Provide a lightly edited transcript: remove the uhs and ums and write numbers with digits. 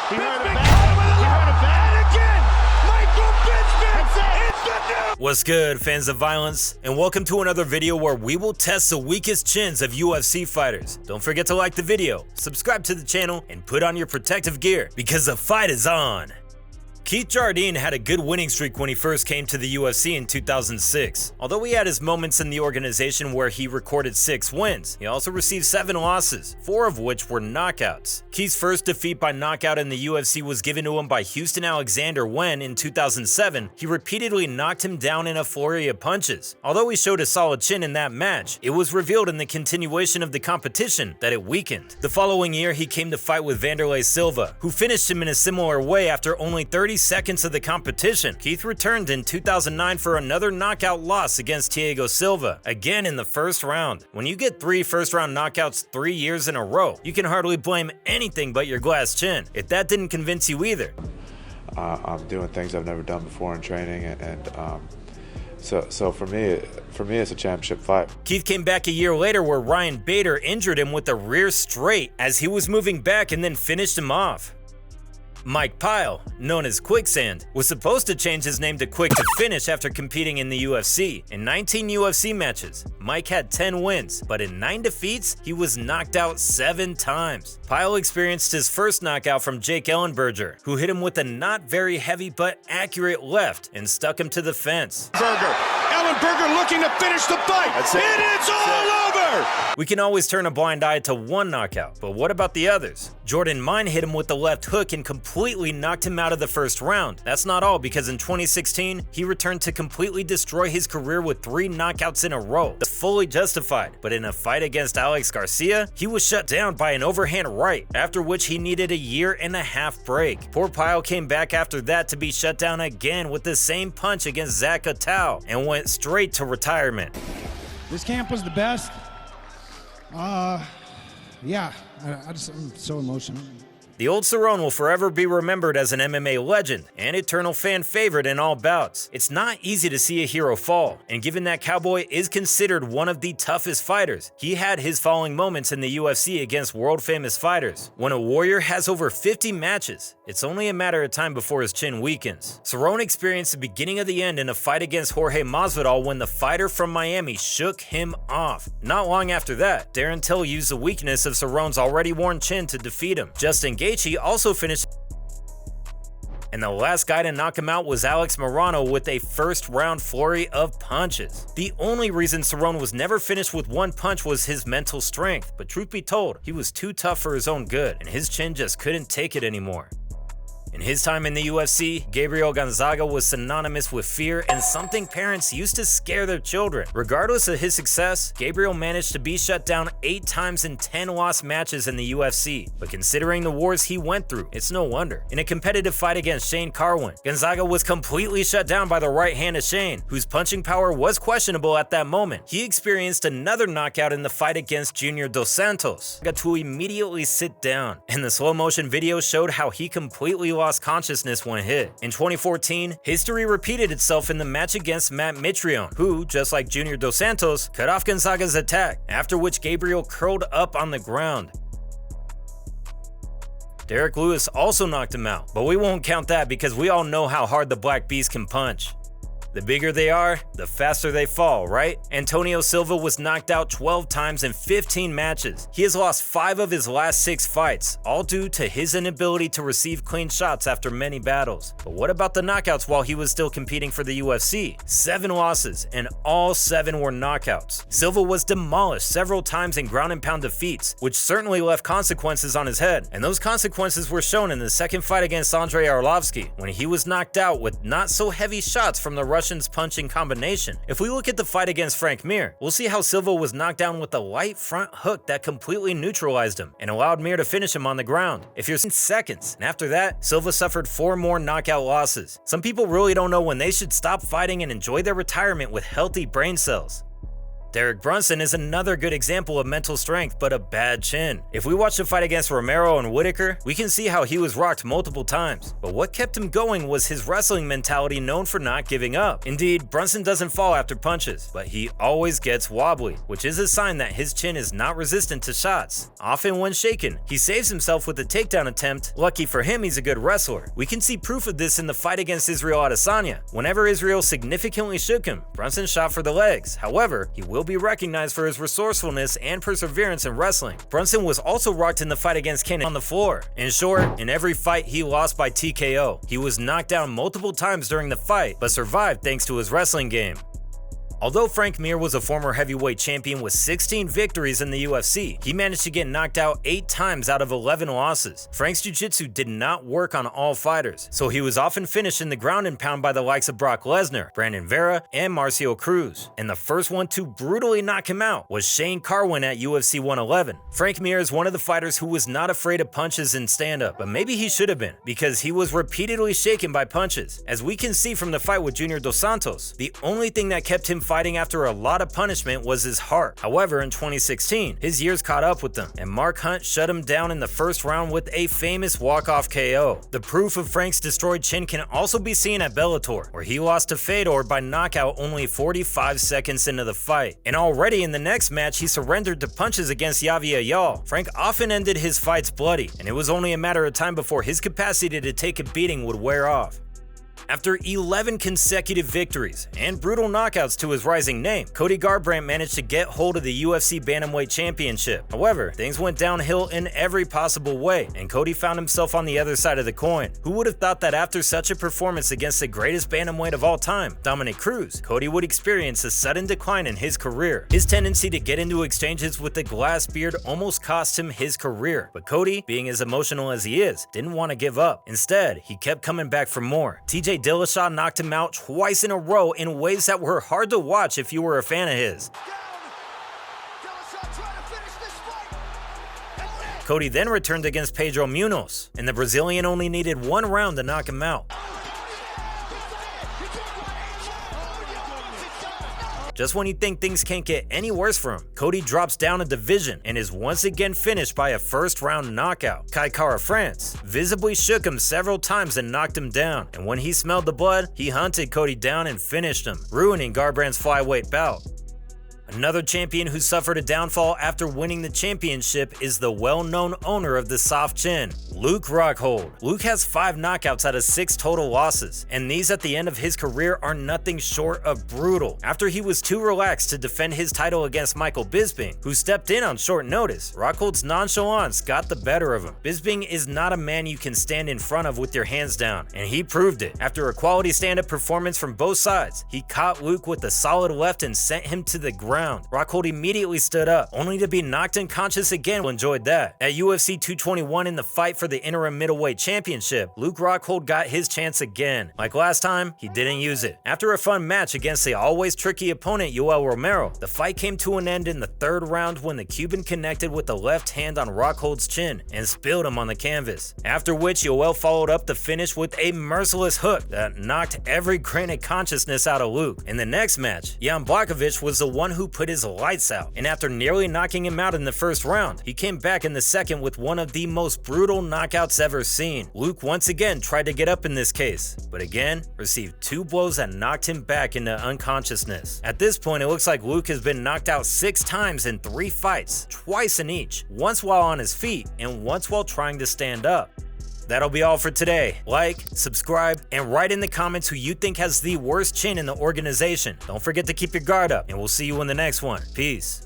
He heard it back. And again, Michael Bisping is the new. What's good, fans of violence? And welcome to another video where we will test the weakest chins of UFC fighters. Don't forget to like the video, subscribe to the channel, and put on your protective gear because the fight is on. Keith Jardine had a good winning streak when he first came to the UFC in 2006. Although he had his moments in the organization where he recorded 6 wins, he also received 7 losses, 4 of which were knockouts. Keith's first defeat by knockout in the UFC was given to him by Houston Alexander when, in 2007, he repeatedly knocked him down in a flurry of punches. Although he showed a solid chin in that match, it was revealed in the continuation of the competition that it weakened. The following year, he came to fight with Wanderlei Silva, who finished him in a similar way after only 30 seconds of the competition. Keith returned in 2009 for another knockout loss against Thiago Silva, again in the first round. When you get 3 first-round knockouts 3 years in a row, you can hardly blame anything but your glass chin, if that didn't convince you either. I'm doing things I've never done before in training, and so for me, it's a championship fight. Keith came back a year later where Ryan Bader injured him with a rear straight as he was moving back and then finished him off. Mike Pyle, known as Quicksand, was supposed to change his name to Quick to Finish after competing in the UFC. In 19 UFC matches, Mike had 10 wins, but in 9 defeats, he was knocked out 7 times. Pyle experienced his first knockout from Jake Ellenberger, who hit him with a not very heavy but accurate left and stuck him to the fence. Ellenberger looking to finish the fight. That's it. And it's all over. We can always turn a blind eye to one knockout, but what about the others? Jordan Mine hit him with the left hook and completely knocked him out of the first round. That's not all, because in 2016, he returned to completely destroy his career with 3 knockouts in a row. That's fully justified, but in a fight against Alex Garcia, he was shut down by an overhand right, after which he needed a 1.5-year break. Poor Pyle came back after that to be shut down again with the same punch against Zach Attal and went straight to retirement. This camp was the best. Yeah, I'm so emotional. The old Cerrone will forever be remembered as an MMA legend and eternal fan favorite in all bouts. It's not easy to see a hero fall, and given that Cowboy is considered one of the toughest fighters, he had his falling moments in the UFC against world-famous fighters. When a warrior has over 50 matches, it's only a matter of time before his chin weakens. Cerrone experienced the beginning of the end in a fight against Jorge Masvidal when the fighter from Miami shook him off. Not long after that, Darren Till used the weakness of Cerrone's already worn chin to defeat him. Justin Gaethje also finished, and the last guy to knock him out was Alex Morono with a first-round flurry of punches. The only reason Cerrone was never finished with one punch was his mental strength, but truth be told, he was too tough for his own good, and his chin just couldn't take it anymore. In his time in the UFC, Gabriel Gonzaga was synonymous with fear and something parents used to scare their children. Regardless of his success, Gabriel managed to be shut down 8 times in 10 lost matches in the UFC. But considering the wars he went through, it's no wonder. In a competitive fight against Shane Carwin, Gonzaga was completely shut down by the right hand of Shane, whose punching power was questionable at that moment. He experienced another knockout in the fight against Junior Dos Santos, got to immediately sit down, and the slow motion video showed how he completely lost consciousness when hit. In 2014, history repeated itself in the match against Matt Mitrione, who, just like Junior Dos Santos, cut off Gonzaga's attack, after which Gabriel curled up on the ground. Derek Lewis also knocked him out, but we won't count that because we all know how hard the Black Beast can punch. The bigger they are, the faster they fall, right? Antonio Silva was knocked out 12 times in 15 matches. He has lost 5 of his last 6 fights, all due to his inability to receive clean shots after many battles. But what about the knockouts while he was still competing for the UFC? 7 losses, and all 7 were knockouts. Silva was demolished several times in ground and pound defeats, which certainly left consequences on his head. And those consequences were shown in the second fight against Andrei Arlovski, when he was knocked out with not so heavy shots from the Russian's punching combination. If we look at the fight against Frank Mir, we'll see how Silva was knocked down with a light front hook that completely neutralized him and allowed Mir to finish him on the ground. If you're in seconds, and after that, Silva suffered 4 more knockout losses. Some people really don't know when they should stop fighting and enjoy their retirement with healthy brain cells. Derek Brunson is another good example of mental strength but a bad chin. If we watch the fight against Romero and Whitaker, we can see how he was rocked multiple times, but what kept him going was his wrestling mentality known for not giving up. Indeed, Brunson doesn't fall after punches, but he always gets wobbly, which is a sign that his chin is not resistant to shots. Often when shaken, he saves himself with a takedown attempt. Lucky for him, he's a good wrestler. We can see proof of this in the fight against Israel Adesanya. Whenever Israel significantly shook him, Brunson shot for the legs. However, he will be recognized for his resourcefulness and perseverance in wrestling. Brunson was also rocked in the fight against Kane on the floor. In short, in every fight he lost by TKO. He was knocked down multiple times during the fight, but survived thanks to his wrestling game. Although Frank Mir was a former heavyweight champion with 16 victories in the UFC, he managed to get knocked out 8 times out of 11 losses. Frank's jiu-jitsu did not work on all fighters, so he was often finished in the ground and pound by the likes of Brock Lesnar, Brandon Vera, and Marcio Cruz. And the first one to brutally knock him out was Shane Carwin at UFC 111. Frank Mir is one of the fighters who was not afraid of punches in stand-up, but maybe he should have been, because he was repeatedly shaken by punches. As we can see from the fight with Junior Dos Santos, the only thing that kept him fighting after a lot of punishment was his heart. However, in 2016, his years caught up with him, and Mark Hunt shut him down in the first round with a famous walk-off KO. The proof of Frank's destroyed chin can also be seen at Bellator, where he lost to Fedor by knockout only 45 seconds into the fight. And already in the next match, he surrendered to punches against Javier Ayal. Frank often ended his fights bloody, and it was only a matter of time before his capacity to take a beating would wear off. After 11 consecutive victories and brutal knockouts to his rising name, Cody Garbrandt managed to get hold of the UFC Bantamweight Championship. However, things went downhill in every possible way, and Cody found himself on the other side of the coin. Who would have thought that after such a performance against the greatest bantamweight of all time, Dominick Cruz, Cody would experience a sudden decline in his career. His tendency to get into exchanges with the glass beard almost cost him his career, but Cody, being as emotional as he is, didn't want to give up. Instead, he kept coming back for more. TJ Dillashaw knocked him out twice in a row in ways that were hard to watch if you were a fan of his. Cody then returned against Pedro Munoz, and the Brazilian only needed 1 round to knock him out. Just when you think things can't get any worse for him, Cody drops down a division and is once again finished by a first-round knockout. Kai Kara France visibly shook him several times and knocked him down, and when he smelled the blood, he hunted Cody down and finished him, ruining Garbrandt's flyweight bout. Another champion who suffered a downfall after winning the championship is the well-known owner of the soft chin, Luke Rockhold. Luke has 5 knockouts out of 6 total losses, and these at the end of his career are nothing short of brutal. After he was too relaxed to defend his title against Michael Bisping, who stepped in on short notice, Rockhold's nonchalance got the better of him. Bisping is not a man you can stand in front of with your hands down, and he proved it. After a quality stand-up performance from both sides, he caught Luke with a solid left and sent him to the ground. Rockhold immediately stood up, only to be knocked unconscious again. Enjoyed that. At UFC 221 in the fight for the interim middleweight championship, Luke Rockhold got his chance again. Like last time, he didn't use it. After a fun match against the always tricky opponent Yoel Romero, the fight came to an end in the 3rd round when the Cuban connected with the left hand on Rockhold's chin and spilled him on the canvas. After which, Yoel followed up the finish with a merciless hook that knocked every grain of consciousness out of Luke. In the next match, Jan Blachowicz was the one who put his lights out, and after nearly knocking him out in the first round, he came back in the second with one of the most brutal knockouts ever seen. Luke once again tried to get up in this case, but again received 2 blows that knocked him back into unconsciousness. At this point, it looks like Luke has been knocked out 6 times in 3 fights, twice in each, once while on his feet and once while trying to stand up. That'll be all for today. Like, subscribe, and write in the comments who you think has the worst chin in the organization. Don't forget to keep your guard up, and we'll see you in the next one. Peace.